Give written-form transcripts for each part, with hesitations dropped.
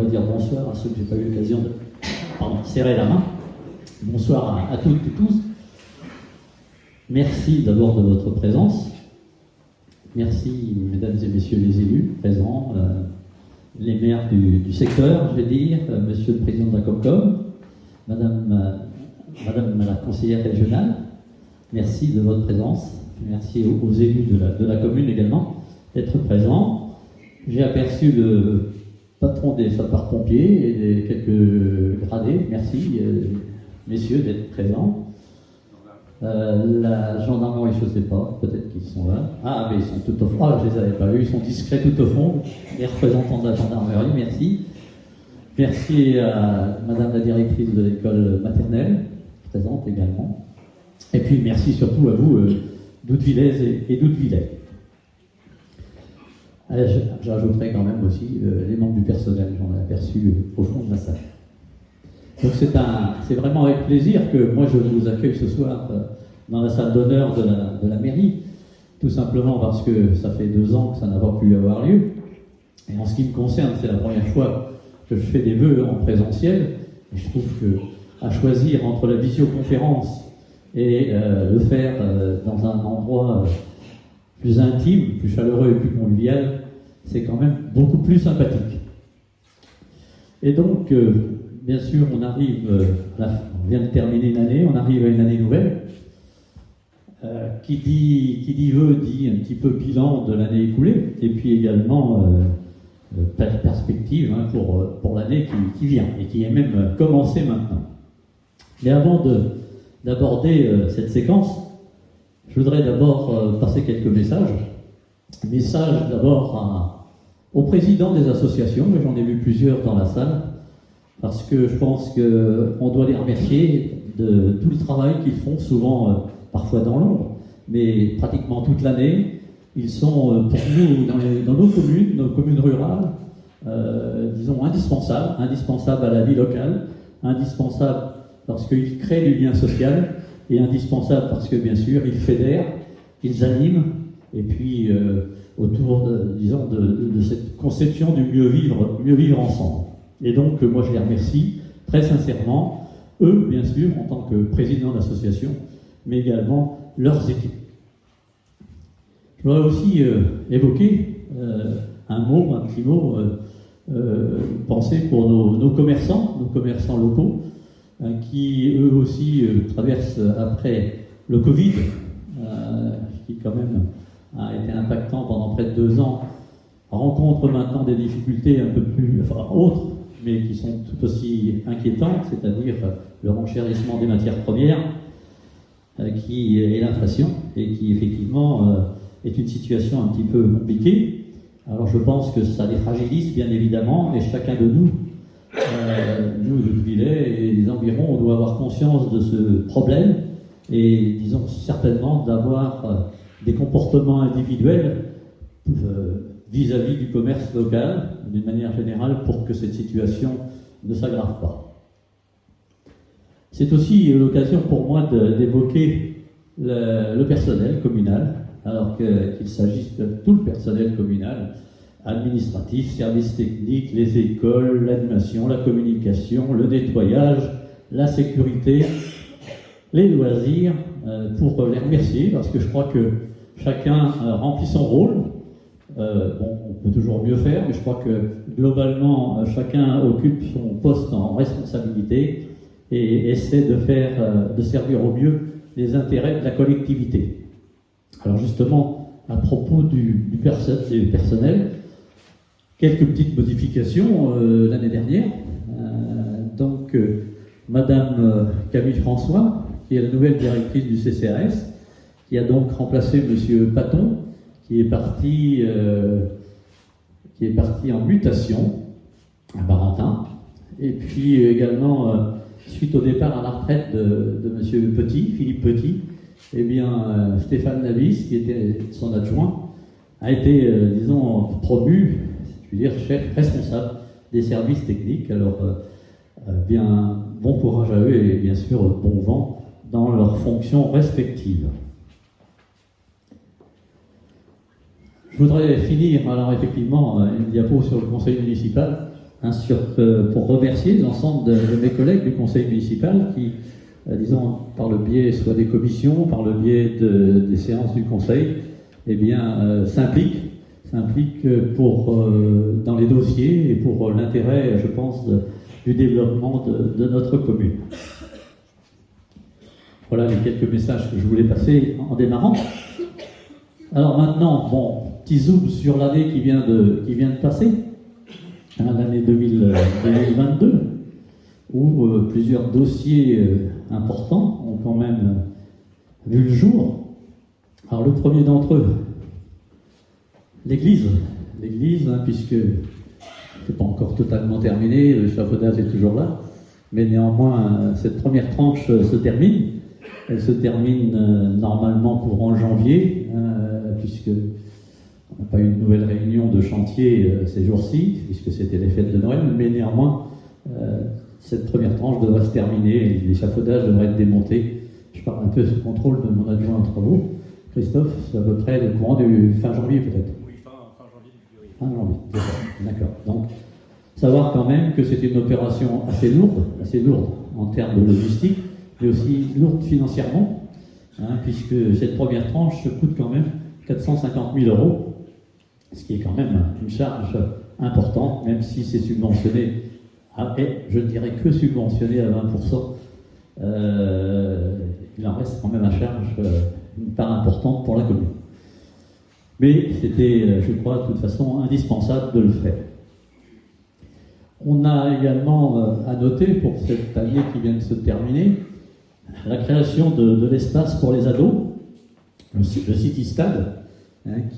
dire bonsoir à ceux que je n'ai pas eu l'occasion de serrer la main. Bonsoir à toutes et tous. Merci d'abord de votre présence. Merci, mesdames et messieurs les élus présents, les maires du secteur, je vais dire, monsieur le président de la Comcom, madame la conseillère régionale. Merci de votre présence. Merci aux élus de la commune également d'être présents. J'ai aperçu le patron des sapeurs-pompiers et des quelques gradés. Merci, messieurs, d'être présents. La gendarmerie, je ne sais pas, peut-être qu'ils sont là. Ah, mais ils sont tout au fond. Ah, je ne les avais pas vus, ils sont discrets tout au fond. Les représentants de la gendarmerie, merci. Merci à madame la directrice de l'école maternelle, présente également. Et puis merci surtout à vous, d'Oudevillez et d'Oudevillais. J'ajouterai quand même aussi les membres du personnel, j'en ai aperçu au fond de la salle. Donc c'est vraiment avec plaisir que moi je vous accueille ce soir dans la salle d'honneur de la mairie, tout simplement parce que ça fait 2 ans que ça n'a pas pu avoir lieu. Et en ce qui me concerne, c'est la première fois que je fais des vœux en présentiel. Et je trouve que à choisir entre la visioconférence et le faire dans un endroit plus intime, plus chaleureux et plus convivial, c'est quand même beaucoup plus sympathique. Et donc, bien sûr, on vient de terminer une année, on arrive à une année nouvelle. Qui dit vœu dit un petit peu bilan de l'année écoulée, et puis également perspective pour l'année qui vient, et qui est même commencée maintenant. Mais avant d'aborder cette séquence, je voudrais d'abord passer quelques messages. Message d'abord aux présidents des associations, mais j'en ai vu plusieurs dans la salle, parce que je pense qu'on doit les remercier de tout le travail qu'ils font, souvent parfois dans l'ombre, mais pratiquement toute l'année. Ils sont pour nous, dans nos communes rurales, disons indispensables à la vie locale, indispensables lorsqu'ils créent du lien social, et indispensables parce que bien sûr ils fédèrent, ils animent, et puis autour de cette conception du mieux vivre ensemble. Et donc moi je les remercie très sincèrement, eux bien sûr en tant que président d'association, mais également leurs équipes. Je voudrais aussi évoquer un petit mot, pensée pour nos commerçants locaux, qui eux aussi traversent après le Covid, qui quand même a été impactant pendant près de 2 ans, rencontrent maintenant des difficultés un peu plus autres, mais qui sont tout aussi inquiétantes, c'est-à-dire le renchérissement des matières premières, qui est l'inflation, et qui effectivement est une situation un petit peu compliquée. Alors je pense que ça les fragilise bien évidemment, et chacun de nous, nous de Villers et les environs, on doit avoir conscience de ce problème, et disons certainement d'avoir des comportements individuels vis-à-vis du commerce local, d'une manière générale, pour que cette situation ne s'aggrave pas. C'est aussi l'occasion pour moi d'évoquer le personnel communal, alors qu'il s'agisse de tout le personnel communal, administratif, services techniques, les écoles, l'animation, la communication, le nettoyage, la sécurité, les loisirs, pour les remercier, parce que je crois que chacun remplit son rôle. On peut toujours mieux faire, mais je crois que globalement, chacun occupe son poste en responsabilité et essaie de servir au mieux les intérêts de la collectivité. Alors justement, à propos du personnel, quelques petites modifications l'année dernière. Madame Camille François, qui est la nouvelle directrice du CCAS, qui a donc remplacé Monsieur Paton, qui est parti en mutation à Barentin, et puis également suite au départ à la retraite de Monsieur Philippe Petit, Stéphane Navis, qui était son adjoint, a été, promu, je veux dire, chef responsable des services techniques. Alors, bien bon courage à eux et bien sûr bon vent dans leurs fonctions respectives. Je voudrais finir, alors effectivement, une diapo sur le conseil municipal, pour remercier l'ensemble de mes collègues du conseil municipal qui, disons, par le biais soit des commissions, par le biais des séances du conseil, eh bien, s'impliquent dans les dossiers et pour l'intérêt, je pense, du développement de notre commune. Voilà les quelques messages que je voulais passer en démarrant. Alors maintenant, bon, petit zoom sur l'année qui vient de passer, l'année 2022, où plusieurs dossiers importants ont quand même vu le jour. Alors le premier d'entre eux, l'église, puisque c'est pas encore totalement terminé, le chapeautage est toujours là, mais néanmoins cette première tranche se termine. Elle se termine normalement courant janvier, puisque on n'a pas eu une nouvelle réunion de chantier ces jours-ci, puisque c'était les fêtes de Noël, mais néanmoins cette première tranche devrait se terminer et l'échafaudage devrait être démonté. Je parle un peu sous contrôle de mon adjoint entre vous. Christophe, c'est à peu près le courant du fin janvier peut-être. Oui, fin janvier, début février. Fin janvier, d'accord. Donc, savoir quand même que c'est une opération assez lourde en termes de logistique, mais aussi lourde financièrement, puisque cette première tranche coûte quand même 450 000 €, ce qui est quand même une charge importante, même si c'est subventionné, je ne dirais que subventionné à 20%, il en reste quand même à charge une part importante pour la commune. Mais c'était, je crois, de toute façon, indispensable de le faire. On a également à noter, pour cette année qui vient de se terminer, la création de l'espace pour les ados, le City Stade,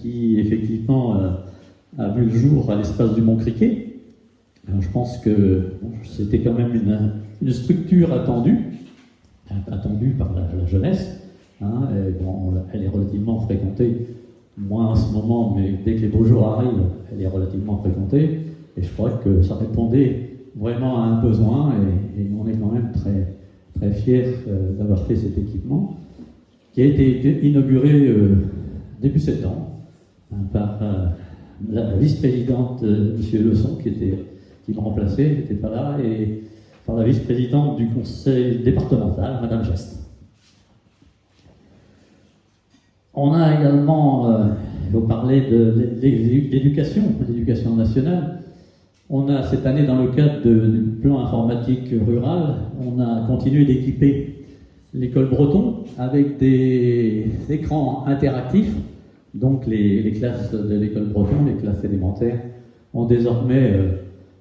qui effectivement a vu le jour à l'espace du Mont-Criquet. Alors, je pense que c'était quand même une structure attendue par la jeunesse. Elle est relativement fréquentée, moins en ce moment, mais dès que les beaux jours arrivent, elle est relativement fréquentée. Et je crois que ça répondait vraiment à un besoin, et on est quand même très, très fiers d'avoir fait cet équipement, qui a été inauguré début septembre par la vice-présidente M. Leçon, qui m'a remplacé, qui n'était pas là, et par la vice-présidente du conseil départemental, Madame Geste. On a également, il faut parler de l'éducation nationale. On a cette année, dans le cadre du plan informatique rural, on a continué d'équiper l'école Breton avec des écrans interactifs. Donc les classes de l'école Breton, les classes élémentaires, ont désormais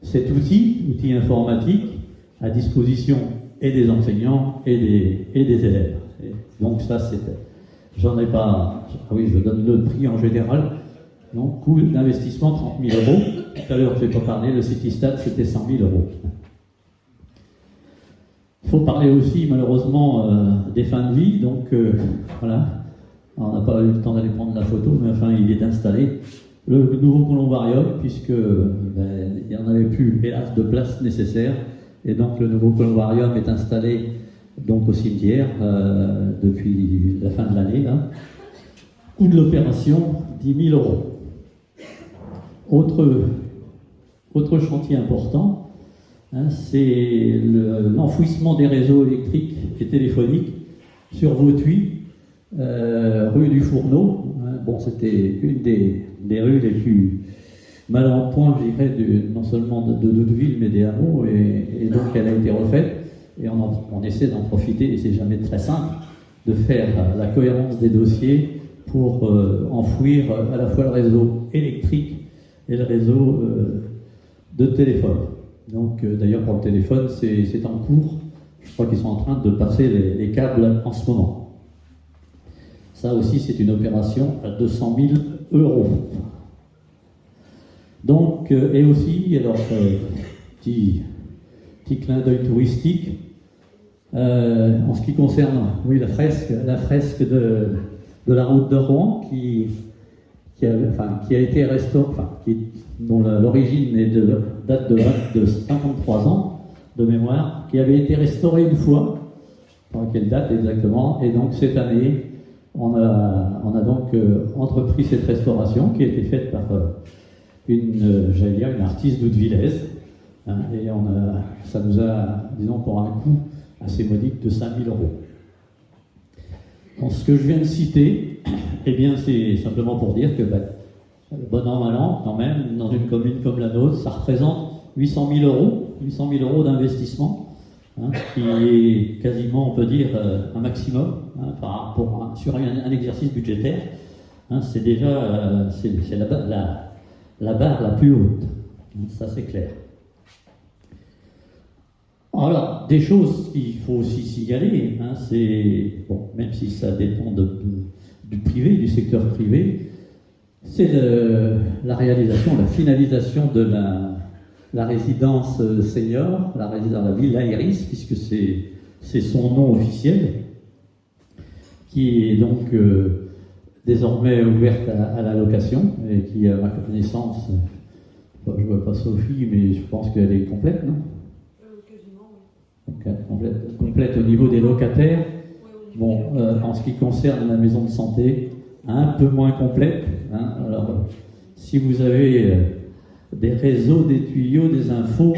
cet outil informatique à disposition et des enseignants et des élèves. Et donc ça, j'en ai pas... Oui, je donne le prix en général. Donc, coût d'investissement 30 000 €. Tout à l'heure, je n'ai pas parlé, le City Stade, c'était 100 000 €. Il faut parler aussi, malheureusement, des fins de vie. Donc, voilà. Alors, on n'a pas eu le temps d'aller prendre la photo, mais enfin, il est installé. Le nouveau columbarium, puisque il n'y en avait plus, hélas, de place nécessaire. Et donc, le nouveau columbarium est installé donc, au cimetière depuis la fin de l'année. Coût de l'opération, 10 000 €. Autre chantier important, c'est l'enfouissement des réseaux électriques et téléphoniques sur Vautuit, rue du Fourneau. Bon, c'était une des rues les plus mal en point, je dirais, non seulement de Doudeville, mais des hameaux, et donc elle a été refaite, et on essaie d'en profiter, et c'est jamais très simple, de faire la cohérence des dossiers pour enfouir à la fois le réseau électrique et le réseau de téléphone. Donc d'ailleurs pour le téléphone, c'est en cours. Je crois qu'ils sont en train de passer les câbles en ce moment. Ça aussi, c'est une opération à 200 000 €. Donc, et aussi, alors, petit clin d'œil touristique, en ce qui concerne, oui, la fresque de la route de Rouen, qui a été restaurée, dont l'origine date de 53 ans de mémoire, qui avait été restaurée une fois, par quelle date exactement, et donc cette année, on a donc entrepris cette restauration qui a été faite par une artiste d'Oudevillez, Et ça nous a, disons, pour un coût assez modique de 5 000 euros. Donc, ce que je viens de citer, eh bien, c'est simplement pour dire que, bon an, mal an, quand même, dans une commune comme la nôtre, ça représente 800 000 euros d'investissement, qui est quasiment, on peut dire, un maximum sur un exercice budgétaire. C'est déjà c'est la barre la plus haute. Ça, c'est clair. Alors, des choses qu'il faut aussi signaler, c'est, bon, même si ça dépend du privé, du secteur privé, c'est la réalisation, la finalisation de la résidence senior, la Villa Iris, puisque c'est son nom officiel, qui est donc désormais ouverte à la location, et qui, à ma connaissance, je ne vois pas Sophie, mais je pense qu'elle est complète, non ? Complète au niveau des locataires. Bon, en ce qui concerne la maison de santé, un peu moins complète. Alors, si vous avez des réseaux, des tuyaux, des infos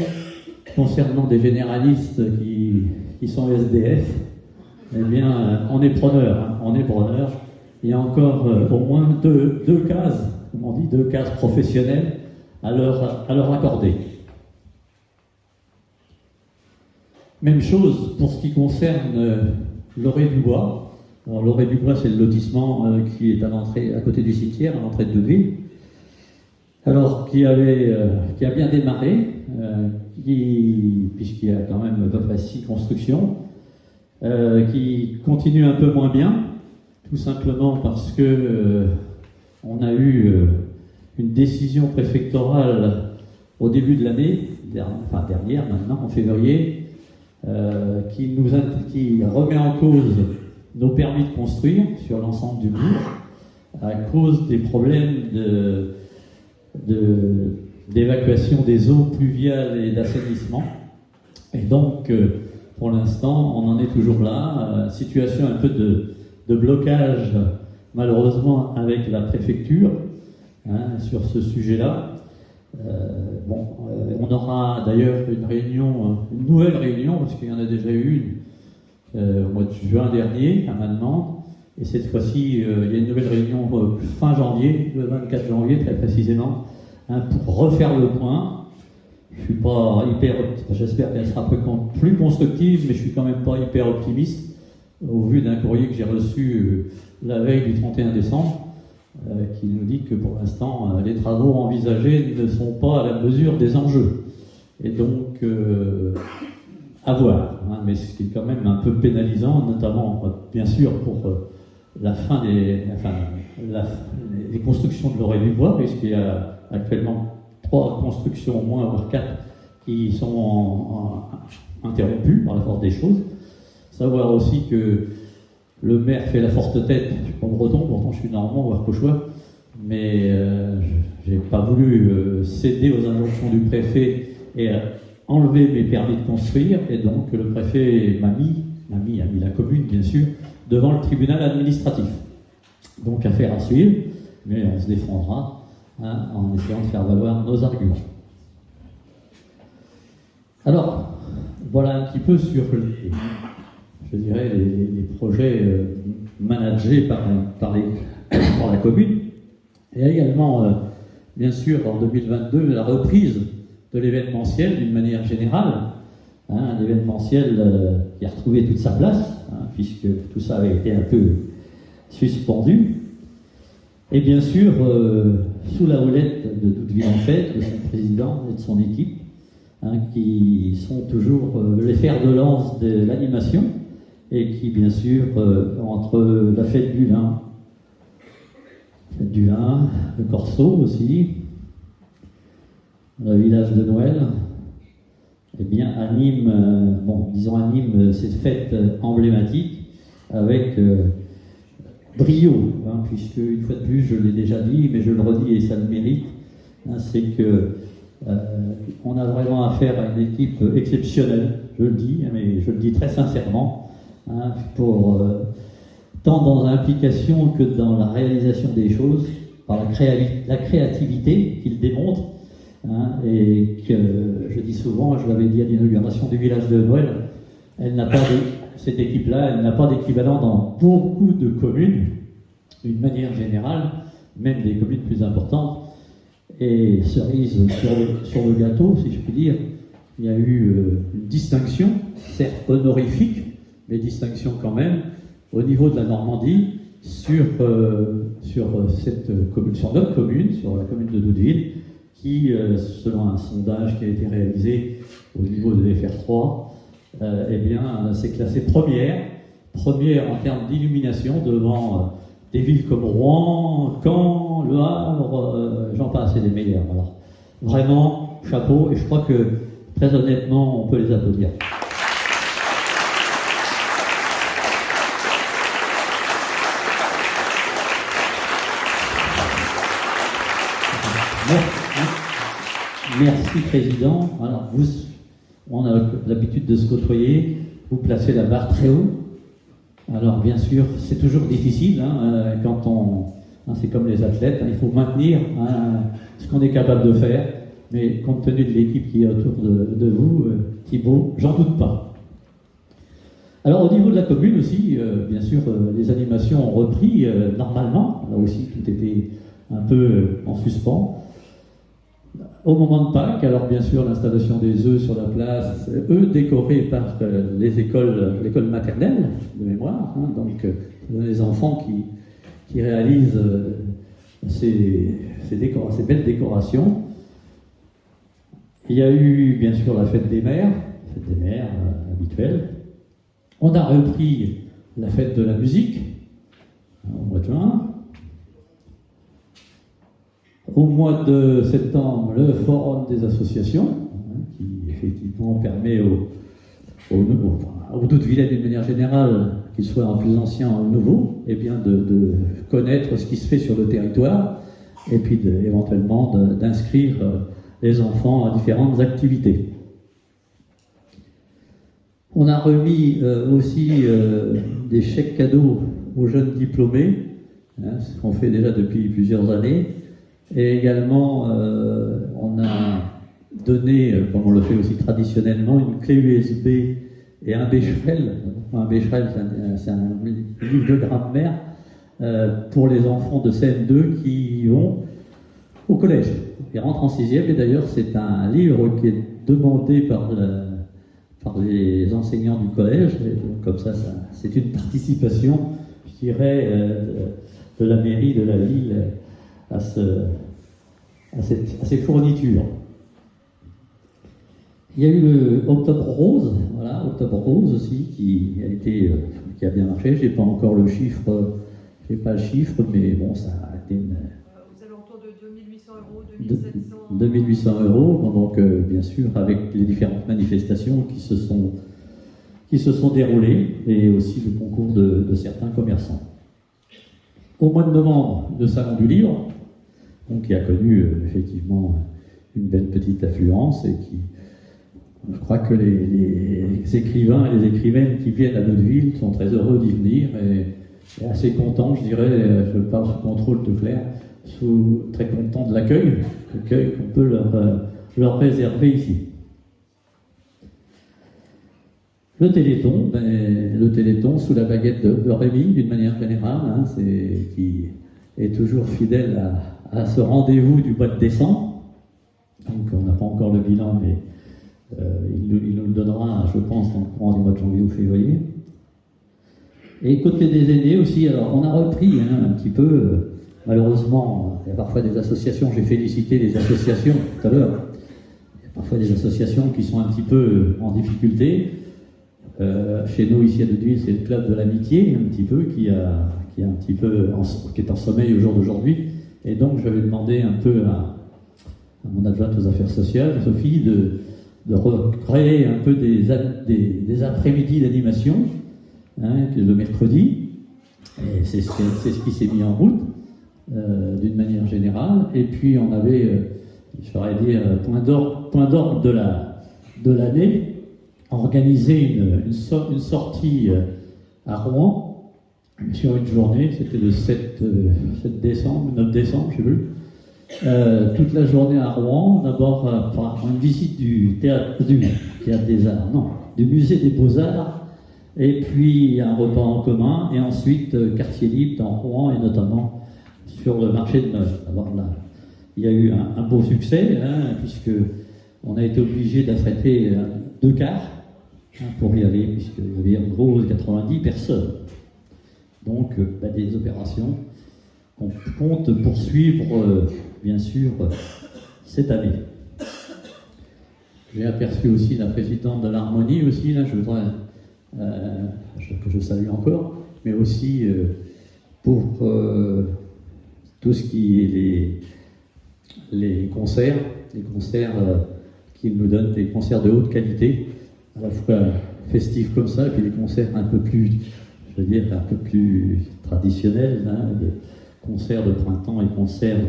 concernant des généralistes qui sont SDF, eh bien, on est preneur. Il y a encore au moins deux cases, comme on dit, 2 cases professionnelles à leur accorder. Même chose pour ce qui concerne Loré-du-Bois. Alors, Loré-du-Bois, c'est le lotissement qui est à côté du cimetière, à l'entrée de Deauville. Alors, qui a bien démarré, puisqu'il y a quand même à peu près 6 constructions, qui continue un peu moins bien, tout simplement parce que on a eu une décision préfectorale au début de l'année, dernière maintenant, en février, qui remet en cause nos permis de construire sur l'ensemble du bourg à cause des problèmes d'évacuation des eaux pluviales et d'assainissement. Et donc, pour l'instant, on en est toujours là. Situation un peu de blocage, malheureusement, avec la préfecture sur ce sujet-là. On aura d'ailleurs une nouvelle réunion, parce qu'il y en a déjà eu une au mois de juin dernier, maintenant, et cette fois-ci, il y a une nouvelle réunion fin janvier, le 24 janvier très précisément, pour refaire le point. Je suis pas j'espère qu'elle sera plus constructive, mais je suis quand même pas hyper optimiste, au vu d'un courrier que j'ai reçu la veille du 31 décembre, qui nous dit que pour l'instant, les travaux envisagés ne sont pas à la mesure des enjeux. Et donc, à voir. Mais ce qui est quand même un peu pénalisant, notamment, bien sûr, pour la fin des constructions de Loré-du-Bois, puisqu'il y a actuellement 3 constructions au moins, voire 4, qui sont interrompues par la force des choses. Savoir aussi que le maire fait la forte tête, je suis pas breton, pourtant je suis normand, voire cauchois, mais j'ai pas voulu céder aux injonctions du préfet et enlever mes permis de construire, et donc le préfet a mis la commune, bien sûr, devant le tribunal administratif. Donc affaire à suivre, mais on se défendra en essayant de faire valoir nos arguments. Alors, voilà un petit peu sur les projets managés par la commune. Et également, bien sûr, en 2022, la reprise de l'événementiel d'une manière générale. L'événementiel qui a retrouvé toute sa place, puisque tout ça avait été un peu suspendu. Et bien sûr, sous la houlette de Doudeville-en-Fête, de son président et de son équipe, qui sont toujours les fers de lance de l'animation, et qui, bien sûr, entre la fête du lin, le corso aussi, le village de Noël, eh bien, anime cette fête emblématique avec brio, puisque, une fois de plus, je l'ai déjà dit, mais je le redis et ça le mérite, c'est que on a vraiment affaire à une équipe exceptionnelle, je le dis, mais je le dis très sincèrement, tant dans l'implication que dans la réalisation des choses, par la créativité qu'ils démontrent, hein, et que je dis souvent, je l'avais dit à l'inauguration du village de Noël, cette équipe-là, elle n'a pas d'équivalent dans beaucoup de communes, d'une manière générale, même des communes plus importantes. Et cerise sur le gâteau, si je puis dire, il y a eu une distinction, certes honorifique, mais distinction quand même, au niveau de la Normandie, sur cette commune, sur notre commune, sur la commune de Doudeville, qui, selon un sondage qui a été réalisé au niveau de FR3, eh bien, s'est classée première en termes d'illumination devant des villes comme Rouen, Caen, Le Havre, j'en passe, et des meilleurs. Alors, vraiment, chapeau, et je crois que, très honnêtement, on peut les applaudir. Merci, Président. Alors, on a l'habitude de se côtoyer, vous placez la barre très haut. Alors, bien sûr, c'est toujours difficile, hein, c'est comme les athlètes, hein, il faut maintenir ce qu'on est capable de faire, mais compte tenu de l'équipe qui est autour de vous, Thibaut, j'en doute pas. Alors, au niveau de la commune aussi, bien sûr, les animations ont repris normalement, là aussi, tout était un peu en suspens. Au moment de Pâques, alors bien sûr l'installation des œufs sur la place, œufs décorés par l'école maternelle de mémoire, hein, donc les enfants qui réalisent ces belles décorations. Il y a eu bien sûr la fête des mères habituelle. On a repris la fête de la musique au mois de juin. Au mois de septembre, le forum des associations, qui effectivement permet aux Doudevillais d'une manière générale, qu'ils soient en plus anciens ou nouveaux, eh bien de connaître ce qui se fait sur le territoire et puis éventuellement d'inscrire les enfants à différentes activités. On a remis aussi des chèques cadeaux aux jeunes diplômés, ce qu'on fait déjà depuis plusieurs années. Et également, on a donné, comme on le fait aussi traditionnellement, une clé USB et un Becherel. Un Becherel, c'est un livre de grammaire pour les enfants de CM2 qui vont au collège. Ils rentrent en 6e, et d'ailleurs, c'est un livre qui est demandé par les enseignants du collège. Et donc, comme ça, c'est une participation, je dirais, de la mairie de la ville à ces fournitures. Il y a eu le Octobre Rose, voilà, Octobre Rose aussi, qui a bien marché. J'ai pas encore le chiffre, mais bon, ça a été aux alentours de 2800 €, 2700 €. 2800 €, donc bien sûr, avec les différentes manifestations qui se sont déroulées, et aussi le concours de certains commerçants. Au mois de novembre, le Salon du Livre, donc, qui a connu effectivement une belle petite affluence, et qui, je crois que les écrivains et les écrivaines qui viennent à Doudeville sont très heureux d'y venir et assez contents, je dirais, je parle sous contrôle de Claire, très contents de l'accueil qu'on peut leur réserver ici. Le Téléthon sous la baguette de Rémi, d'une manière générale, hein, qui est toujours fidèle à ce rendez-vous du mois de décembre. Donc on n'a pas encore le bilan, mais il nous le donnera, je pense, dans le courant du mois de janvier ou février. Et côté des aînés aussi, alors on a repris un petit peu, malheureusement, il y a parfois des associations, j'ai félicité les associations tout à l'heure, il y a parfois des associations qui sont un petit peu en difficulté. Chez nous, ici à Doudeville, c'est le club de l'amitié, un petit peu, qui est en sommeil au jour d'aujourd'hui. Et donc, j'avais demandé un peu à mon adjointe aux affaires sociales, Sophie, de recréer un peu des après-midi d'animation, le mercredi. Et c'est ce qui s'est mis en route, d'une manière générale. Et puis, on avait, j'aurais dit, point d'ordre de l'année, organiser une sortie à Rouen sur une journée, c'était le 7 décembre, 9 décembre, je sais plus, toute la journée à Rouen, d'abord par une visite du théâtre des Arts, non, du musée des Beaux-Arts, et puis un repas en commun, et ensuite quartier libre dans Rouen, et notamment sur le marché de Neuve. Alors là, il y a eu un beau succès, puisque on a été obligé d'affréter 2 cars pour y aller, puisqu'il y avait en gros 90 personnes. Donc des opérations qu'on compte poursuivre, bien sûr, cette année. J'ai aperçu aussi la présidente de l'Harmonie aussi, là je voudrais que je salue encore, mais aussi pour tout ce qui est les concerts qu'ils nous donnent, des concerts de haute qualité, à la fois festifs comme ça, et puis des concerts un peu plus, je veux dire, un peu plus traditionnels, des concerts de printemps et concerts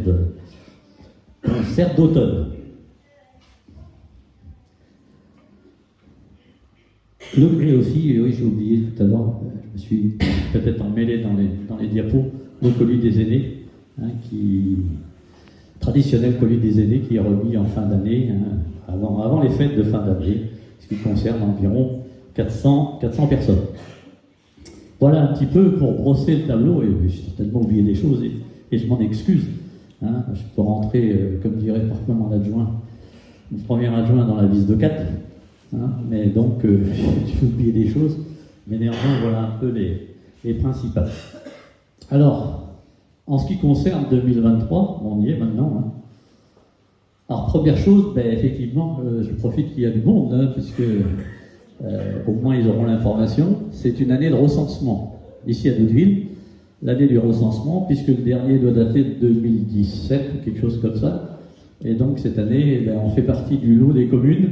d'automne. L'objet aussi, oui j'ai oublié tout à l'heure, je me suis peut-être emmêlé dans les diapos, le colis des aînés, traditionnel colis des aînés qui est remis en fin d'année, avant les fêtes de fin d'année, ce qui concerne environ 400 personnes. Voilà un petit peu pour brosser le tableau, et j'ai certainement oublié des choses, et je m'en excuse. Je peux rentrer, comme dirait parfois mon adjoint, mon premier adjoint dans la vis de 4, mais donc j'ai oublié des choses, mais néanmoins voilà un peu les principales. Alors, en ce qui concerne 2023, on y est maintenant. Alors, première chose, effectivement, je profite qu'il y a du monde, puisque au moins ils auront l'information. C'est une année de recensement. Ici à Doudeville, l'année du recensement, puisque le dernier doit dater de 2017 ou quelque chose comme ça. Et donc cette année, on fait partie du lot des communes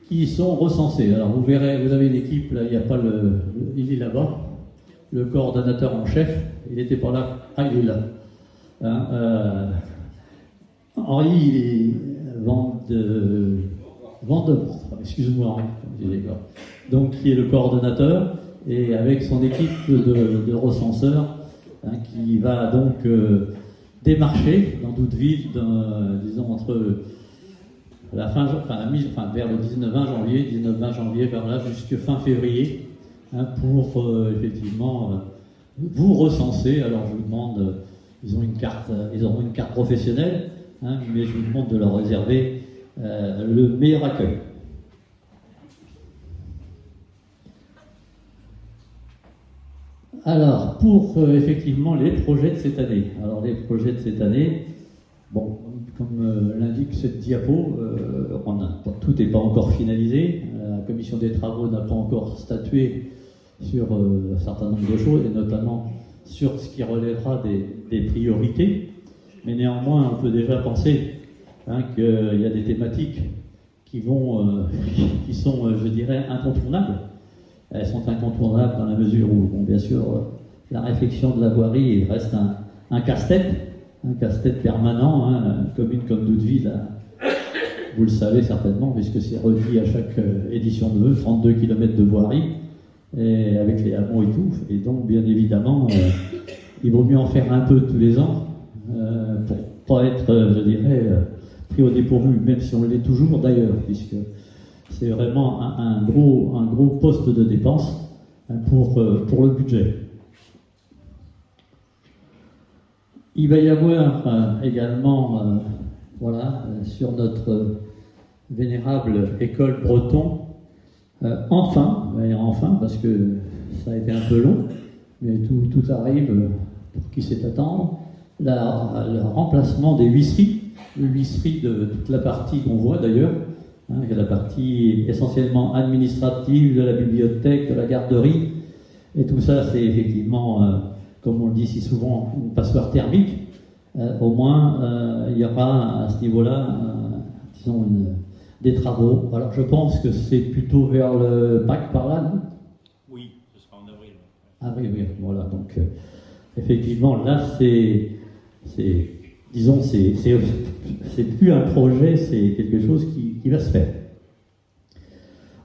qui sont recensées. Alors vous verrez, vous avez l'équipe, là, il n'y a pas il est là-bas, le coordonnateur en chef, il n'était pas là, il est là. Henri Vandemort, excuse-moi Henri, donc qui est le coordonnateur, et avec son équipe de recenseurs, qui va donc démarcher dans Doudeville, disons entre vers le 19-20 janvier, vers là, jusqu'à fin février, pour effectivement vous recenser. Alors je vous demande, ils auront une carte professionnelle, mais je vous demande de leur réserver le meilleur accueil. Alors, pour effectivement les projets de cette année. Alors, les projets de cette année, bon, comme l'indique cette diapo, tout n'est pas encore finalisé. La commission des travaux n'a pas encore statué sur un certain nombre de choses, et notamment sur ce qui relèvera des priorités. Mais néanmoins, on peut déjà penser qu'il y a des thématiques qui sont, je dirais, incontournables. Elles sont incontournables dans la mesure où, bien sûr, la réflexion de la voirie reste un casse-tête permanent. Une commune comme Doudeville, vous le savez certainement, puisque c'est redit à chaque édition de vœux, 32 km de voirie, et avec les hameaux et tout. Et donc, bien évidemment, il vaut mieux en faire un peu tous les ans, pour pas être, je dirais, pris au dépourvu, même si on l'est toujours d'ailleurs, puisque c'est vraiment un gros poste de dépense pour le budget. Il va y avoir également, sur notre vénérable école breton, enfin, parce que ça a été un peu long, mais tout arrive pour qui sait attendre, le remplacement des huisseries, de toute la partie qu'on voit d'ailleurs. Il y a la partie essentiellement administrative de la bibliothèque, de la garderie, et tout ça c'est effectivement, comme on le dit si souvent, une passoire thermique. Au moins il y aura à ce niveau-là, disons, des travaux. Alors je pense que c'est plutôt vers le Pâques par là, non ? Oui, ce sera en avril. Avril, oui, voilà. Donc effectivement là c'est plus un projet, c'est quelque chose qui va se faire.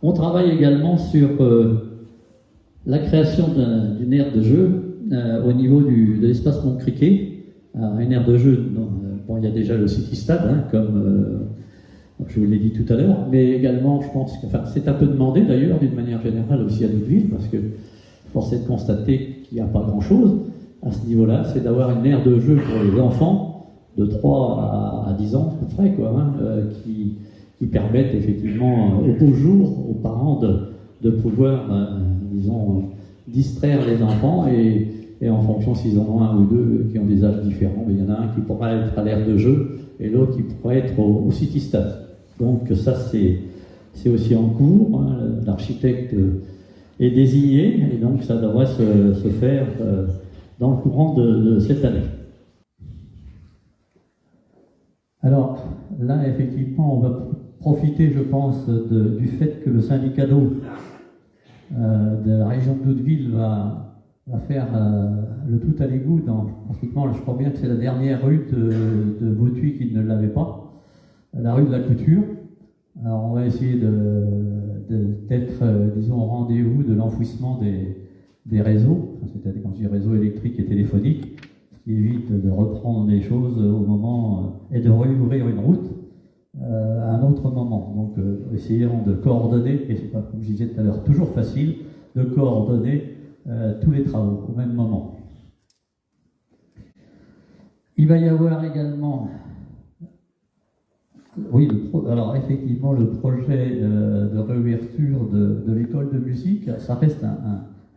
On travaille également sur la création d'une aire de jeu au niveau de l'espace Montcriquet, une aire de jeu bon, il y a déjà le City Stade, hein, comme je vous l'ai dit tout à l'heure, mais également, je pense que, enfin, c'est un peu demandé d'ailleurs, d'une manière générale aussi à Doudeville, parce que force est de constater qu'il n'y a pas grand-chose à ce niveau-là, c'est d'avoir une aire de jeu pour les enfants de 3 à 10 ans, à peu près, quoi, hein, qui permettent effectivement au beau jour aux parents de pouvoir, disons, distraire les enfants et en fonction s'ils en ont un ou deux qui ont des âges différents, mais il y en a un qui pourra être à l'aire de jeu et l'autre qui pourra être au City Stade. Donc ça c'est aussi en cours, hein, l'architecte est désigné et donc ça devrait se faire dans le courant de cette année. Alors là effectivement on va profiter je pense du fait que le syndicat d'eau de la région de Doudeville va faire le tout à l'égout pratiquement, je crois bien que c'est la dernière rue de Vautuy qui ne l'avait pas, la rue de la Couture. Alors on va essayer d'être, disons, au rendez-vous de l'enfouissement des réseaux, c'est-à-dire quand je dis réseau électrique et téléphonique, ce qui évite de reprendre les choses au moment et de réouvrir une route à un autre moment. Donc essayons de coordonner, et c'est pas comme je disais tout à l'heure, toujours facile de coordonner tous les travaux au même moment. Il va y avoir également, oui, alors effectivement le projet de réouverture de l'école de musique, ça reste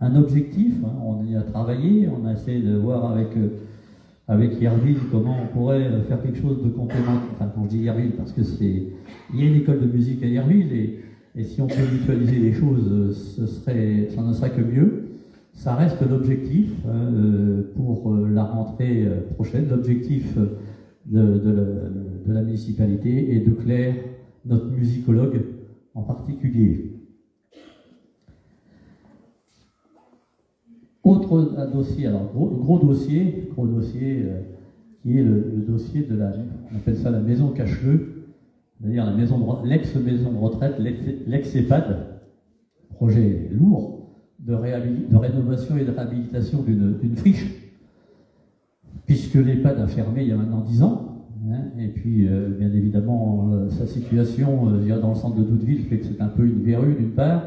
un objectif, hein, on y a travaillé, on a essayé de voir avec Yerville comment on pourrait faire quelque chose de complémentaire. Enfin, quand je dis Yerville, parce que il y a une école de musique à Yerville et si on peut mutualiser les choses, ça ne serait que mieux. Ça reste l'objectif pour la rentrée prochaine, l'objectif de la municipalité et de Claire, notre musicologue en particulier. Autre dossier, alors gros dossier qui est le dossier de on appelle ça la maison Cacheleux, c'est-à-dire l'ex-maison de retraite, l'ex-EHPAD, projet lourd de rénovation et de réhabilitation d'une friche, puisque l'EHPAD a fermé il y a maintenant 10 ans, hein, et puis bien évidemment sa situation dans le centre de Doudeville fait que c'est un peu une verrue d'une part,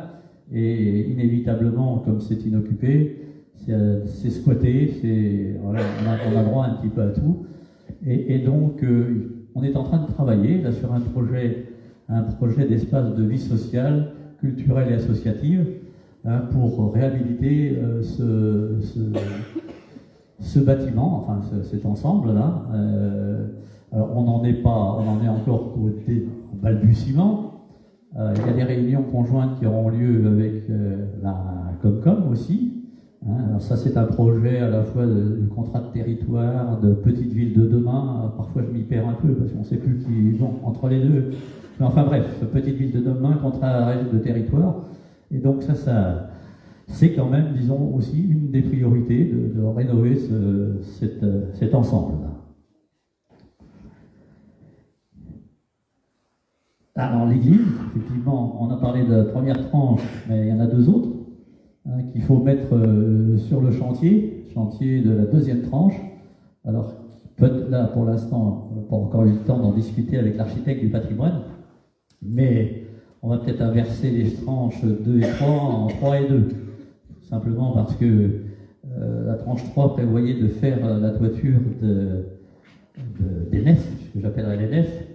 et inévitablement comme c'est inoccupé, c'est squatté, voilà, on a droit un petit peu à tout, et donc on est en train de travailler là sur un projet d'espace de vie sociale, culturelle et associative, hein, pour réhabiliter ce bâtiment, enfin cet ensemble-là. Alors on en est encore au balbutiement. Il y a des réunions conjointes qui auront lieu avec la Comcom aussi. Hein. Alors ça c'est un projet à la fois de contrat de territoire, de petite ville de demain. Parfois je m'y perds un peu parce qu'on ne sait plus qui vont entre les deux. Mais enfin bref, petite ville de demain, contrat de territoire. Et donc ça c'est quand même, disons, aussi une des priorités de rénover cet ensemble-là. Alors l'église, effectivement, on a parlé de la première tranche, mais il y en a deux autres hein, qu'il faut mettre sur le chantier de la deuxième tranche. Alors là, pour l'instant, on n'a pas encore eu le temps d'en discuter avec l'architecte du patrimoine, mais on va peut-être inverser les tranches 2 et 3 en 3 et 2. Simplement parce que la tranche 3 prévoyait de faire la toiture des nefs, ce que j'appellerais les nefs,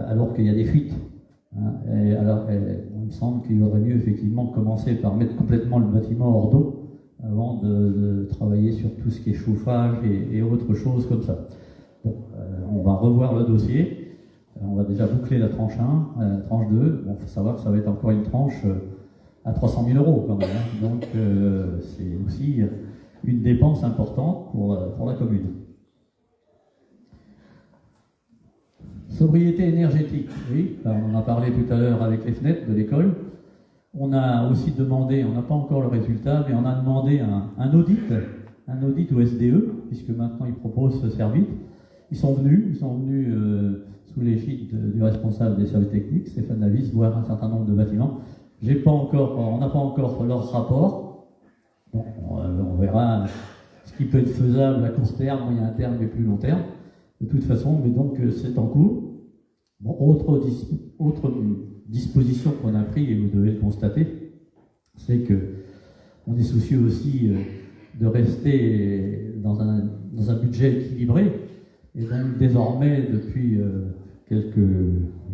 alors qu'il y a des fuites. Hein. Et alors, il me semble qu'il vaudrait mieux effectivement commencer par mettre complètement le bâtiment hors d'eau avant de travailler sur tout ce qui est chauffage et autre chose comme ça. Bon, on va revoir le dossier. On va déjà boucler la tranche 1, tranche 2. Bon, il faut savoir que ça va être encore une tranche à 300 000 € quand même. Hein. Donc c'est aussi une dépense importante pour la commune. Sobriété énergétique, oui, on en a parlé tout à l'heure avec les fenêtres de l'école. On a aussi demandé, on n'a pas encore le résultat, mais on a demandé un audit au SDE, puisque maintenant ils proposent ce service. Ils sont venus sous l'égide du responsable des services techniques, Stéphane Davis, voir un certain nombre de bâtiments. On n'a pas encore leur rapport. Bon, on verra ce qui peut être faisable à court terme, moyen terme et plus long terme. de toute façon, mais donc c'est en cours. Bon, autre disposition qu'on a prise, et vous devez le constater, c'est que on est soucieux aussi de rester dans un budget équilibré. Et donc désormais, depuis quelques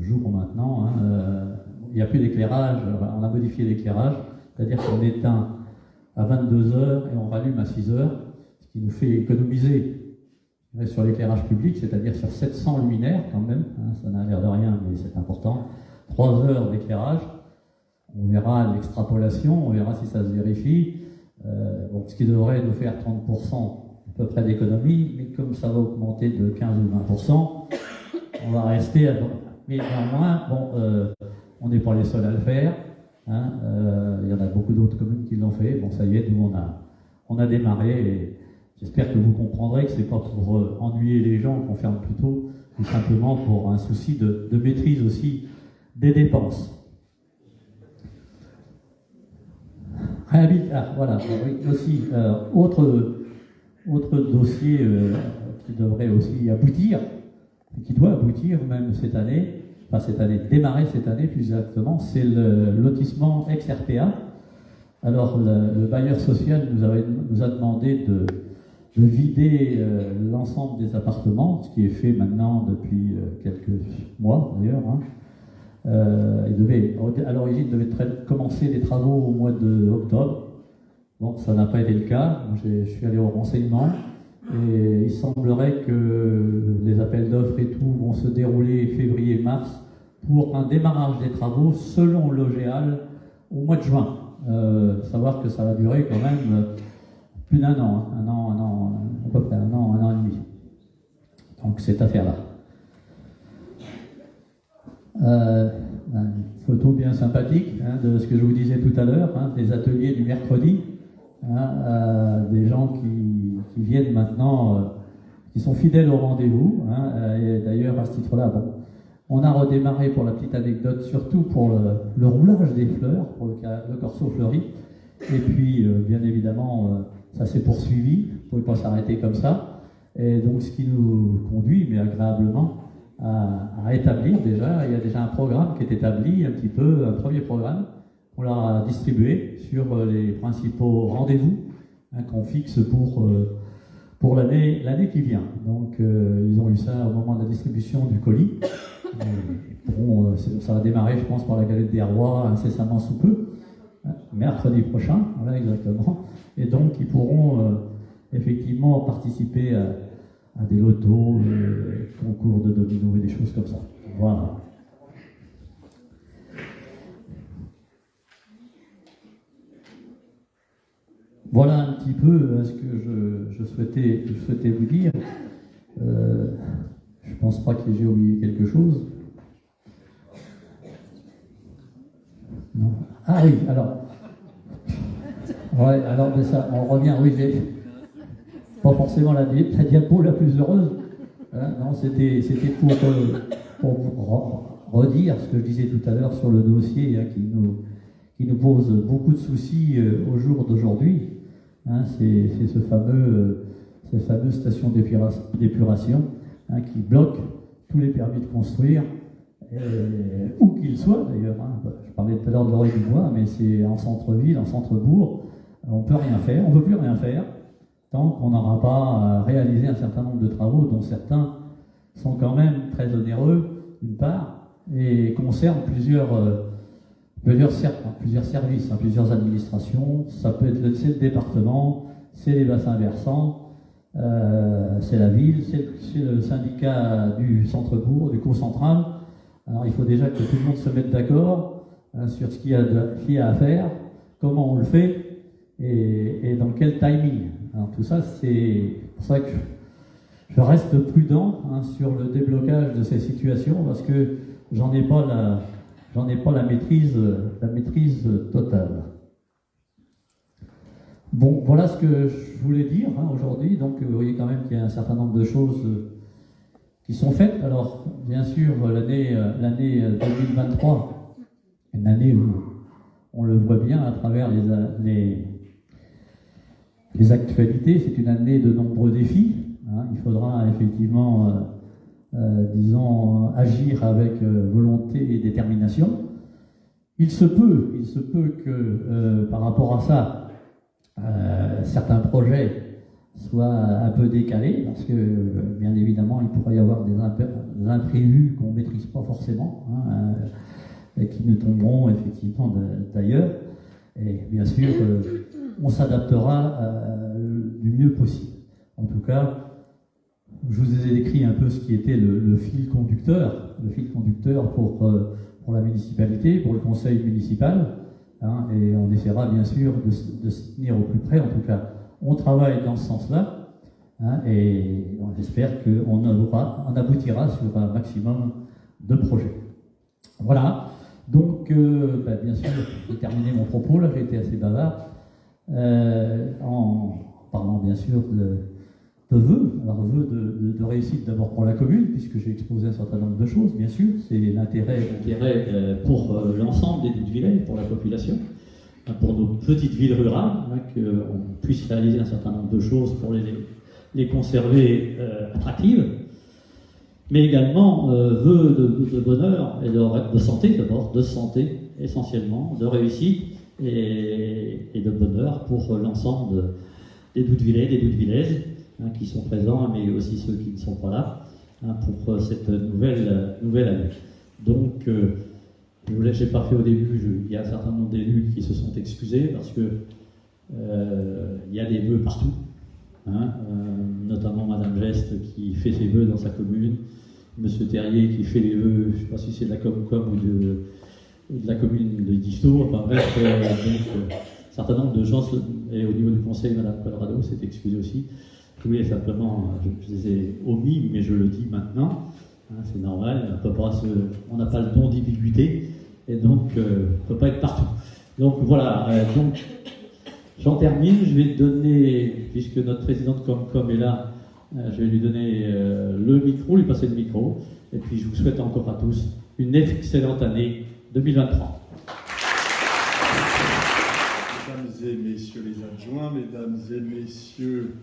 jours maintenant, il n'y a plus d'éclairage, on a modifié l'éclairage, c'est-à-dire qu'on éteint à 22h et on rallume à 6h, ce qui nous fait économiser sur l'éclairage public, c'est-à-dire sur 700 luminaires quand même, ça n'a l'air de rien mais c'est important, 3 heures d'éclairage, on verra l'extrapolation, on verra si ça se vérifie, bon, ce qui devrait nous faire 30% à peu près d'économie, mais comme ça va augmenter de 15 ou 20%, on va rester à... Mais néanmoins, bon, on n'est pas les seuls à le faire, il y en a beaucoup d'autres communes qui l'ont fait, bon ça y est, nous on a démarré, et j'espère que vous comprendrez que c'est pas pour ennuyer les gens qu'on ferme plus tôt, mais simplement pour un souci de maîtrise aussi des dépenses. Voilà, oui, aussi, autre dossier qui devrait aussi aboutir, et qui doit aboutir même cette année, démarrer cette année plus exactement, c'est le lotissement ex-RPA. Alors le bailleur social nous a demandé de vider l'ensemble des appartements, ce qui est fait maintenant depuis quelques mois d'ailleurs. À l'origine, il devait commencer les travaux au mois d'octobre. Bon, ça n'a pas été le cas. Je suis allé au renseignement et il semblerait que les appels d'offres et tout vont se dérouler février-mars pour un démarrage des travaux selon l'OGEAL au mois de juin. Savoir que ça va durer quand même plus d'un an, à peu près un an et demi. Donc cette affaire-là. Une photo bien sympathique de ce que je vous disais tout à l'heure, des ateliers du mercredi, des gens qui viennent maintenant, qui sont fidèles au rendez-vous. Et d'ailleurs, à ce titre-là, bon, on a redémarré, pour la petite anecdote, surtout pour le roulage des fleurs, pour le corso fleuri. Et puis, bien évidemment, ça s'est poursuivi, on ne pouvait pas s'arrêter comme ça. Et donc, ce qui nous conduit, mais agréablement, à établir déjà, il y a déjà un programme qui est établi, un premier programme, qu'on leur a distribué sur les principaux rendez-vous qu'on fixe pour l'année qui vient. Donc ils ont eu ça au moment de la distribution du colis. Ça va démarrer, je pense, par la galette des rois incessamment sous peu, mercredi prochain, voilà exactement. Et donc ils pourront effectivement participer à des lotos, concours de dominos et des choses comme ça. Voilà. Voilà un petit peu ce que je souhaitais vous dire. Je ne pense pas que j'ai oublié quelque chose. Non. Ah oui, alors. Ouais, alors mais ça, on revient, oui, j'ai pas forcément la diapo la plus heureuse. Non, c'était pour redire ce que je disais tout à l'heure sur le dossier qui nous pose beaucoup de soucis au jour d'aujourd'hui. C'est ces fameuses stations d'épuration qui bloquent tous les permis de construire, où qu'ils soient d'ailleurs. Je parlais tout à l'heure de l'Oreille du Bois, mais c'est en centre-ville, en centre-bourg, on peut rien faire, on ne peut plus rien faire tant qu'on n'aura pas réalisé un certain nombre de travaux, dont certains sont quand même très onéreux, d'une part, et concernent plusieurs services, plusieurs administrations. Ça peut être le département, c'est les bassins versants, c'est la ville, c'est le syndicat du centre-bourg, du co-central. Alors il faut déjà que tout le monde se mette d'accord sur ce qu'il y a à faire, comment on le fait et dans quel timing. Alors tout ça, c'est pour ça que je reste prudent sur le déblocage de ces situations, parce que j'en ai pas la maîtrise totale. Bon, voilà ce que je voulais dire aujourd'hui. Donc, vous voyez quand même qu'il y a un certain nombre de choses qui sont faites. Alors, bien sûr, l'année 2023, une année où on le voit bien à travers les actualités, c'est une année de nombreux défis. Il faudra effectivement disons, agir avec volonté et détermination. Il se peut que par rapport à ça, certains projets soient un peu décalés, parce que bien évidemment il pourrait y avoir des imprévus qu'on ne maîtrise pas forcément, hein, et qui nous tomberont effectivement d'ailleurs. Et bien sûr, on s'adaptera du mieux possible. En tout cas, je vous ai décrit un peu ce qui était le fil conducteur pour la municipalité, pour le conseil municipal, hein, et on essaiera bien sûr de se tenir au plus près. En tout cas, on travaille dans ce sens-là, hein, et j'espère qu'on aboutira sur un maximum de projets. Voilà. Donc, bien sûr, j'ai terminé mon propos, là j'ai été assez bavard, en parlant bien sûr de vœux, alors vœux de réussite d'abord pour la commune, puisque j'ai exposé un certain nombre de choses, bien sûr, c'est l'intérêt pour l'ensemble des petites villes, pour la population, pour nos petites villes rurales, hein, qu'on puisse réaliser un certain nombre de choses pour les conserver attractives, mais également vœux de bonheur et de santé d'abord, de santé essentiellement, de réussite et de bonheur pour l'ensemble des Doudevillais, des Doudevillaises, hein, qui sont présents, mais aussi ceux qui ne sont pas là, hein, pour cette nouvelle année. Donc, je ne l'ai pas fait au début, il y a un certain nombre d'élus qui se sont excusés parce que il y a des vœux partout, hein, notamment Madame Geste qui fait ses vœux dans sa commune, Monsieur Terrier qui fait les vœux, je ne sais pas si c'est de la Comcom ou de la commune de Disto, enfin bref, un certain nombre de gens, et au niveau du conseil, Madame Colorado s'est excusée aussi. Je voulais simplement, je les ai omis, mais je le dis maintenant, hein, c'est normal, on n'a pas le don d'ambiguïté, et donc on ne peut pas être partout. Donc voilà, donc j'en termine, je vais donner, puisque notre présidente Comcom est là, je vais lui donner le micro, lui passer le micro, et puis je vous souhaite encore à tous une excellente année 2023. Mesdames et messieurs les adjoints, mesdames et messieurs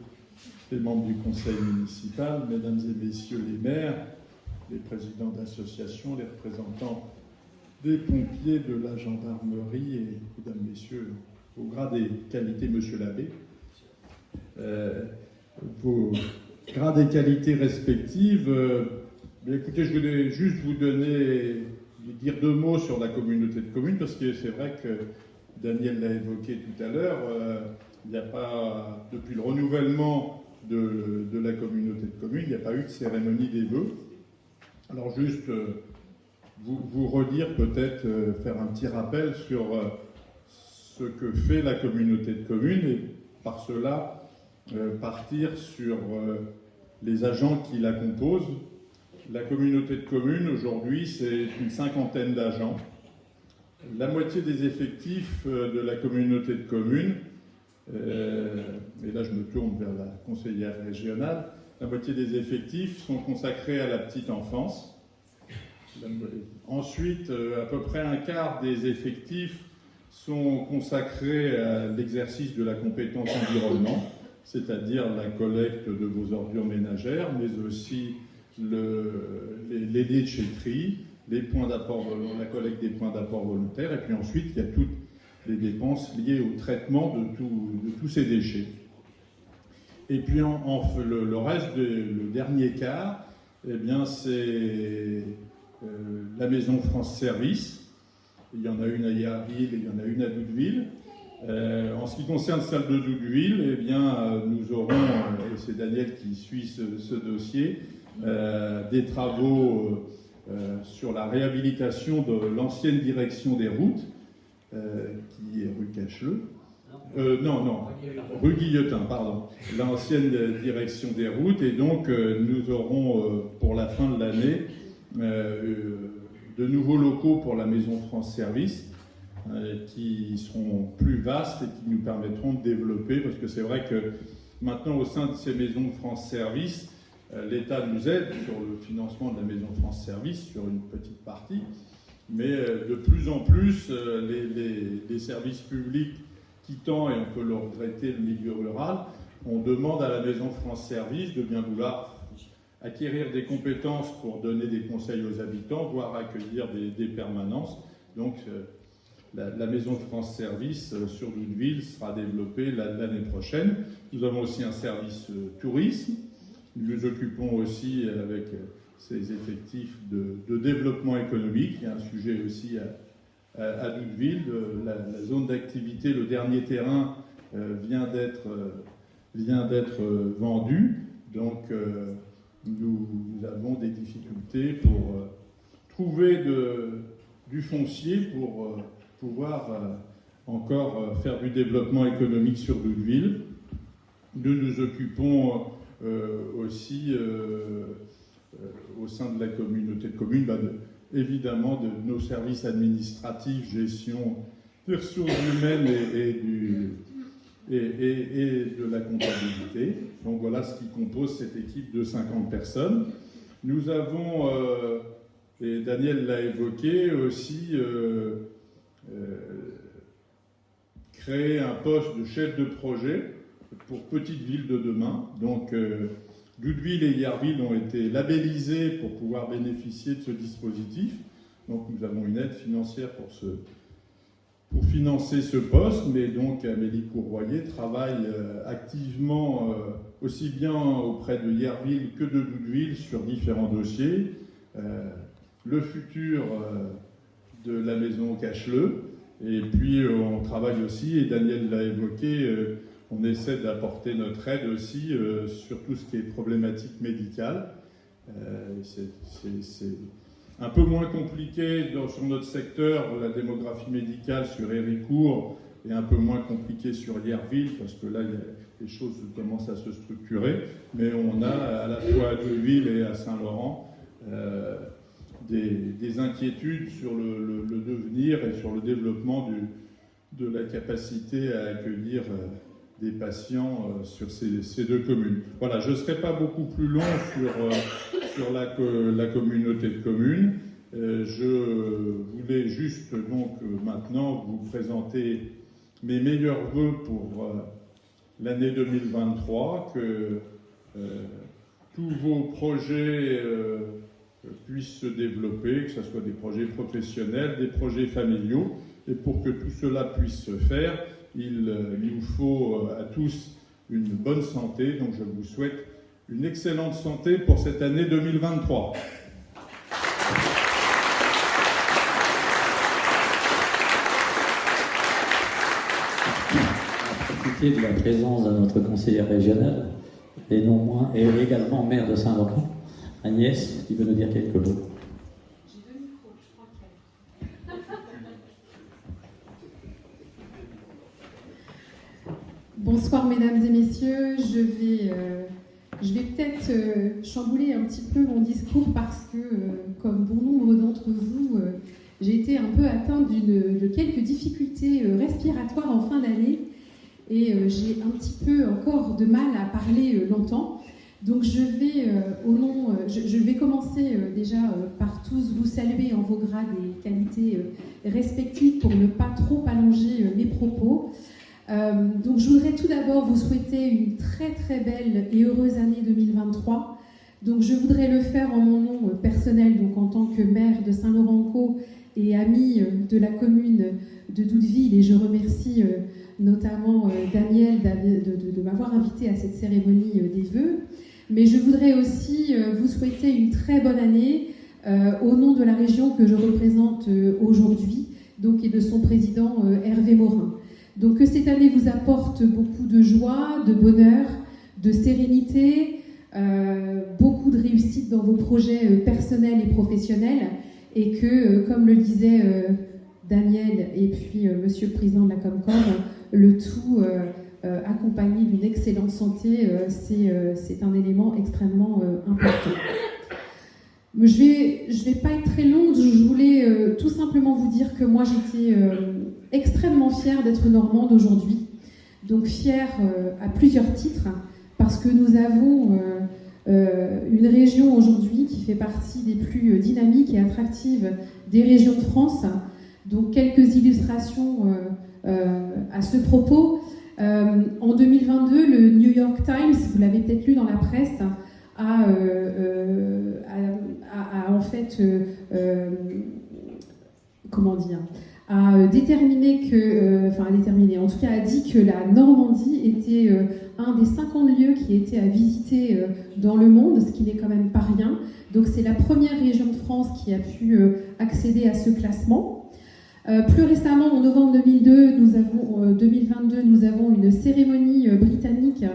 les membres du conseil municipal, mesdames et messieurs les maires, les présidents d'associations, les représentants des pompiers, de la gendarmerie et mesdames, messieurs, au grade et qualités, monsieur l'abbé, vos grades et qualités respectives. Écoutez, je voulais juste vous dire deux mots sur la communauté de communes, parce que c'est vrai que Daniel l'a évoqué tout à l'heure, il n'y a pas, depuis le renouvellement de la communauté de communes, il n'y a pas eu de cérémonie des vœux. Alors juste vous redire, peut-être faire un petit rappel sur ce que fait la communauté de communes, et par cela partir sur les agents qui la composent. La communauté de communes, aujourd'hui, c'est une cinquantaine d'agents. La moitié des effectifs de la communauté de communes, et là je me tourne vers la conseillère régionale, la moitié des effectifs sont consacrés à la petite enfance. Ensuite, à peu près un quart des effectifs sont consacrés à l'exercice de la compétence environnement, c'est-à-dire la collecte de vos ordures ménagères, mais aussi les déchetteries, la collecte des points d'apport volontaires, et puis ensuite il y a toutes les dépenses liées au traitement de tous ces déchets. Et puis le reste, le dernier quart, eh bien c'est la maison France Service. Il y en a une à Yarville et il y en a une à Doudeville. En ce qui concerne celle de Doudeville, eh bien, nous aurons, et c'est Daniel qui suit ce dossier, des travaux sur la réhabilitation de l'ancienne direction des routes, qui est rue Cacheleux. Rue Guilletin, pardon. L'ancienne direction des routes, et donc nous aurons pour la fin de l'année de nouveaux locaux pour la maison France Service, qui seront plus vastes et qui nous permettront de développer, parce que c'est vrai que maintenant au sein de ces maisons France Service, l'État nous aide sur le financement de la maison France Service, sur une petite partie, mais de plus en plus les services publics quittant, et on peut le regretter, le milieu rural, on demande à la maison France Service de bien vouloir acquérir des compétences pour donner des conseils aux habitants, voire accueillir des permanences. Donc la Maison de France Service sur Doudeville sera développée l'année prochaine. Nous avons aussi un service tourisme. Nous nous occupons aussi avec ces effectifs de développement économique. Il y a un sujet aussi à Doudeville. La zone d'activité, le dernier terrain vient d'être vendu. Donc nous avons des difficultés pour trouver du foncier pour pouvoir encore faire du développement économique sur Doudeville. Nous nous occupons aussi au sein de la communauté de communes, évidemment de nos services administratifs, gestion des ressources humaines et de la comptabilité. Donc voilà ce qui compose cette équipe de 50 personnes. Nous avons, et Daniel l'a évoqué, aussi créé un poste de chef de projet pour Petite Ville de demain. Donc Doudeville et Yerville ont été labellisés pour pouvoir bénéficier de ce dispositif. Donc nous avons une aide financière pour financer ce poste, mais donc Amélie Courroyer travaille activement aussi bien auprès de Yerville que de Doudeville sur différents dossiers. Le futur de la maison Cache-le, et puis on travaille aussi, et Daniel l'a évoqué, on essaie d'apporter notre aide aussi sur tout ce qui est problématique médicale. C'est un peu moins compliqué sur notre secteur, la démographie médicale sur Héricourt est un peu moins compliqué sur Yerville, parce que là, les choses commencent à se structurer, mais on a à la fois à Doudeville et à Saint-Laurent des inquiétudes sur le devenir et sur le développement de la capacité à accueillir des patients sur ces deux communes. Voilà, je ne serai pas beaucoup plus long sur la communauté de communes. Je voulais juste donc maintenant vous présenter mes meilleurs vœux pour l'année 2023, que tous vos projets puissent se développer, que ce soit des projets professionnels, des projets familiaux, et pour que tout cela puisse se faire, il nous faut à tous une bonne santé. Donc je vous souhaite une excellente santé pour cette année 2023. Profiter de la présence de notre conseillère régionale, et non moins, et également maire de Saint-Laurent, Agnès, qui veut nous dire quelques mots. J'ai deux micros, je crois qu'il y a. Bonsoir mesdames et messieurs, je vais peut-être chambouler un petit peu mon discours parce que, comme bon nombre d'entre vous, j'ai été un peu atteinte de quelques difficultés respiratoires en fin d'année et j'ai un petit peu encore de mal à parler longtemps. Donc je vais commencer déjà par tous vous saluer en vos grades et qualités respectives pour ne pas trop allonger mes propos. Donc je voudrais tout d'abord vous souhaiter une très très belle et heureuse année 2023. Donc je voudrais le faire en mon nom personnel, donc en tant que maire de Saint-Laurent-en-Caux et amie de la commune de Doudeville, et je remercie notamment Daniel de m'avoir invité à cette cérémonie des vœux. Mais je voudrais aussi vous souhaiter une très bonne année au nom de la région que je représente aujourd'hui, donc, et de son président Hervé Morin. Donc que cette année vous apporte beaucoup de joie, de bonheur, de sérénité, beaucoup de réussite dans vos projets personnels et professionnels, et que, comme le disait Daniel et puis Monsieur le Président de la Comcom, le tout accompagné d'une excellente santé, c'est un élément extrêmement important. Je vais pas être très longue, je voulais tout simplement vous dire que moi j'étais extrêmement fière d'être normande aujourd'hui, donc fière à plusieurs titres, parce que nous avons une région aujourd'hui qui fait partie des plus dynamiques et attractives des régions de France. Donc quelques illustrations à ce propos. En 2022, le New York Times, vous l'avez peut-être lu dans la presse, a a déterminé, en tout cas a dit que la Normandie était un des 50 lieux qui étaient à visiter dans le monde, ce qui n'est quand même pas rien. Donc c'est la première région de France qui a pu accéder à ce classement. Plus récemment, en novembre 2022, nous avons une cérémonie britannique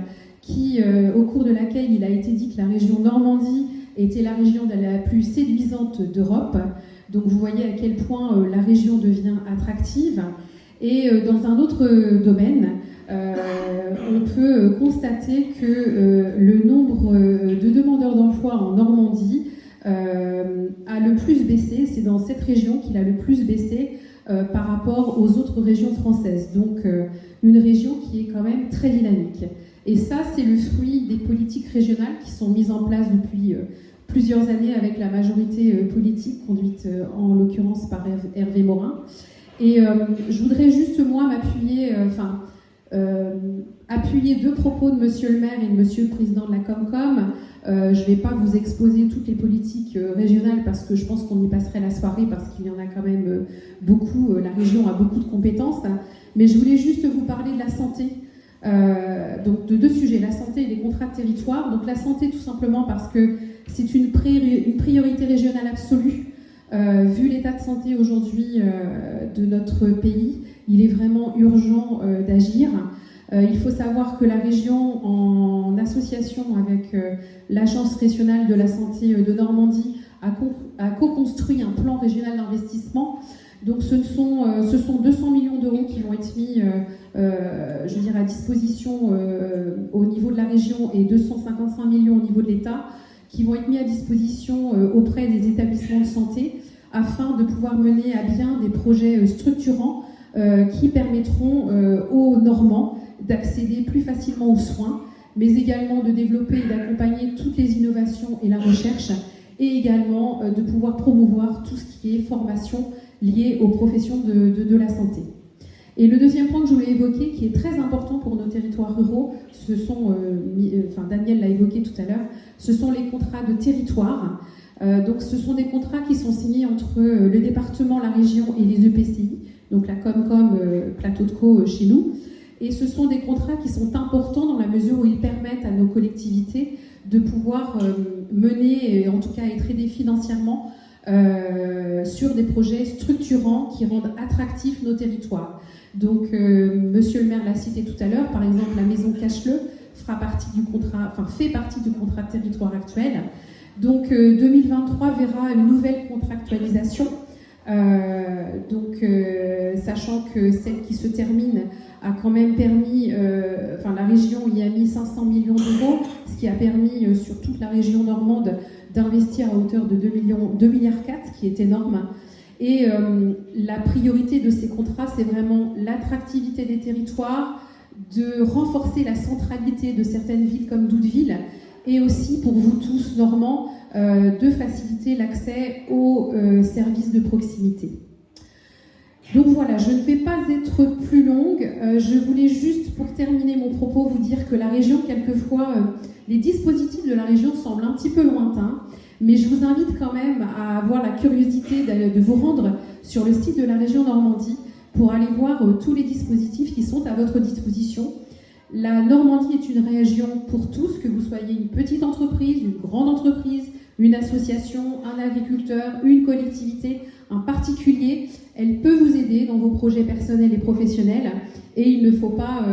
au cours de laquelle il a été dit que la région Normandie était la région la plus séduisante d'Europe. Donc vous voyez à quel point la région devient attractive. Et dans un autre domaine, on peut constater que le nombre de demandeurs d'emploi en Normandie a le plus baissé. C'est dans cette région qu'il a le plus baissé par rapport aux autres régions françaises. Donc une région qui est quand même très dynamique. Et ça, c'est le fruit des politiques régionales qui sont mises en place depuis plusieurs années avec la majorité politique conduite en l'occurrence par Hervé Morin. Et je voudrais juste, moi, appuyer deux propos de Monsieur le maire et de Monsieur le président de la Comcom. Je ne vais pas vous exposer toutes les politiques régionales parce que je pense qu'on y passerait la soirée parce qu'il y en a quand même beaucoup. La région a beaucoup de compétences. Mais je voulais juste vous parler de la santé. Donc de deux sujets, la santé et les contrats de territoire. Donc la santé tout simplement parce que c'est une priorité régionale absolue. Vu l'état de santé aujourd'hui de notre pays, il est vraiment urgent d'agir. Il faut savoir que la région, en association avec l'Agence régionale de la santé de Normandie, a co-construit un plan régional d'investissement. Donc ce sont 200 millions d'euros qui vont être mis à disposition au niveau de la région et 255 millions au niveau de l'État qui vont être mis à disposition auprès des établissements de santé afin de pouvoir mener à bien des projets structurants qui permettront aux Normands d'accéder plus facilement aux soins, mais également de développer et d'accompagner toutes les innovations et la recherche, et également de pouvoir promouvoir tout ce qui est formation liée aux professions de la santé. Et le deuxième point que je voulais évoquer, qui est très important pour nos territoires ruraux, ce sont, Daniel l'a évoqué tout à l'heure, ce sont les contrats de territoire. Donc ce sont des contrats qui sont signés entre le département, la région et les EPCI, donc la Comcom, Plateau de Caux chez nous. Et ce sont des contrats qui sont importants dans la mesure où ils permettent à nos collectivités de pouvoir mener, et en tout cas être aidées financièrement sur des projets structurants qui rendent attractifs nos territoires. Donc, Monsieur le maire l'a cité tout à l'heure, par exemple, la maison Cache-le fait partie du contrat de territoire actuel. Donc, 2023 verra une nouvelle contractualisation. Sachant que celle qui se termine a quand même permis, la région y a mis 500 millions d'euros, ce qui a permis sur toute la région normande d'investir à hauteur de 2,4 milliards, ce qui est énorme. Et la priorité de ces contrats, c'est vraiment l'attractivité des territoires, de renforcer la centralité de certaines villes comme Doudeville, et aussi pour vous tous normands, de faciliter l'accès aux services de proximité. Donc voilà, je ne vais pas être plus longue. Je voulais juste, pour terminer mon propos, vous dire que la région, quelquefois, les dispositifs de la région semblent un petit peu lointains, mais je vous invite quand même à avoir la curiosité de vous rendre sur le site de la région Normandie pour aller voir tous les dispositifs qui sont à votre disposition. La Normandie est une région pour tous, que vous soyez une petite entreprise, une grande entreprise, une association, un agriculteur, une collectivité, un particulier. Elle peut vous aider dans vos projets personnels et professionnels et il ne faut pas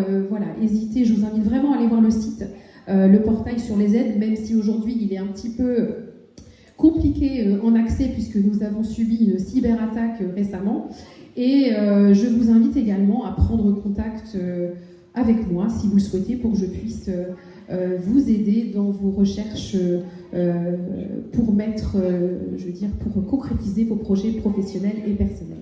hésiter. Je vous invite vraiment à aller voir le site, le portail sur les aides, même si aujourd'hui il est un petit peu compliqué en accès puisque nous avons subi une cyberattaque récemment. Et je vous invite également à prendre contact avec moi si vous le souhaitez pour que je puisse vous aider dans vos recherches pour concrétiser vos projets professionnels et personnels.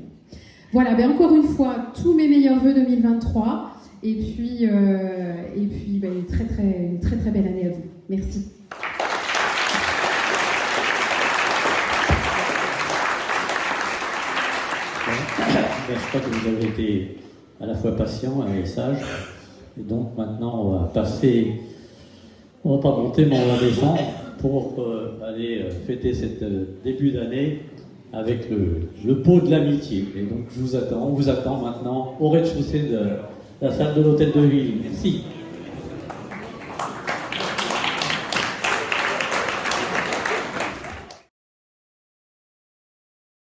Voilà, encore une fois, tous mes meilleurs vœux 2023 et puis une très très belle année à vous. Merci. Je crois que vous avez été à la fois patient et sage. Et donc maintenant, on va pas monter, mais on va descendre pour aller fêter cette début d'année avec le pot de l'amitié. Et donc on vous attend maintenant au rez-de-chaussée de la salle de l'hôtel de ville. Merci.